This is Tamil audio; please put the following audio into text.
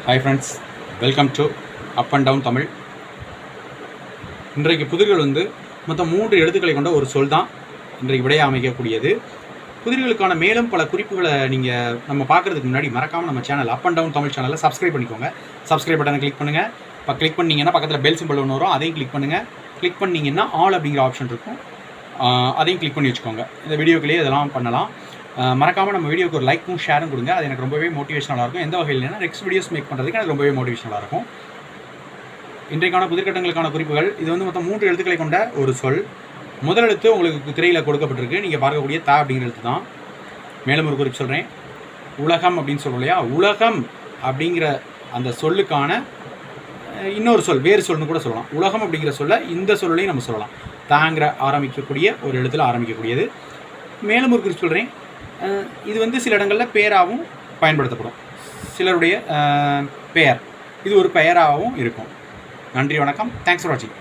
Hi friends, welcome to up and down Tamil. இன்றைக்கு புதிர்கள் மொத்தம் 3 எழுத்துக்களை கொண்ட ஒரு சொல் தான் இன்றைக்கு விடைய அமைக்கக்கூடியது. புதிர்களுக்கான மேலும் பல குறிப்புகளை நீங்கள் நம்ம பார்க்குறதுக்கு முன்னாடி மறக்காமல் நம்ம channel up and down Tamil சேனலில் சப்ஸ்கிரைப் பண்ணிக்கோங்க. சப்ஸ்கிரைப் பட்டனை கிளிக் பண்ணுங்கள். இப்போ கிளிக் பண்ணிங்கன்னா பக்கத்தில் பெல் சிம்பிள் ஒன்று வரும், அதையும் கிளிக் பண்ணுங்கள். கிளிக் பண்ணிங்கன்னா ஆல் அப்படிங்கிற ஆப்ஷன் இருக்கும், அதையும் கிளிக் பண்ணி வச்சுக்கோங்க. இந்த வீடியோக்குள்ளேயே இதெல்லாம் பண்ணலாம். மறக்காமல் நம்ம வீடியோக்கு ஒரு லைக்கும் ஷேரும் கொடுங்க. அது எனக்கு ரொம்பவே மோட்டிவேஷனலாக இருக்கும். எந்த வகையில்னா நெக்ஸ்ட் வீடியோஸ் மேக் பண்ணுறதுக்கு எனக்கு ரொம்பவே மோட்டிவேஷனலாக இருக்கும். இன்றைக்கான புதிர்கட்டங்களுக்கான குறிப்புகள். இது மொத்தம் 3 எழுத்துக்களை கொண்ட ஒரு சொல். முதல் எழுத்து உங்களுக்கு திரையில் கொடுக்கப்பட்டிருக்கு. நீங்கள் பார்க்கக்கூடிய த அப்படிங்கிற எழுத்து தான். மேலும் ஒரு குறிப்பு சொல்கிறேன். உலகம் அப்படின்னு சொல்கிறோம் இல்லையா, உலகம் அப்படிங்கிற அந்த சொல்லுக்கான இன்னொரு சொல், வேறு சொல்லுன்னு கூட சொல்லலாம். உலகம் அப்படிங்கிற சொல்ல இந்த சொல்லையும் நம்ம சொல்லலாம். தாங்கிற ஆரம்பிக்கக்கூடிய ஒரு எழுத்தில் ஆரம்பிக்கக்கூடியது. மேலும் ஒரு குறிப்பு சொல்கிறேன். இது சில இடங்களில் பெயராகவும் பயன்படுத்தப்படும். சிலருடைய பெயர் இது ஒரு பெயராகவும் இருக்கும். நன்றி, வணக்கம். தேங்க்ஸ் ஃபார் வாட்சிங்.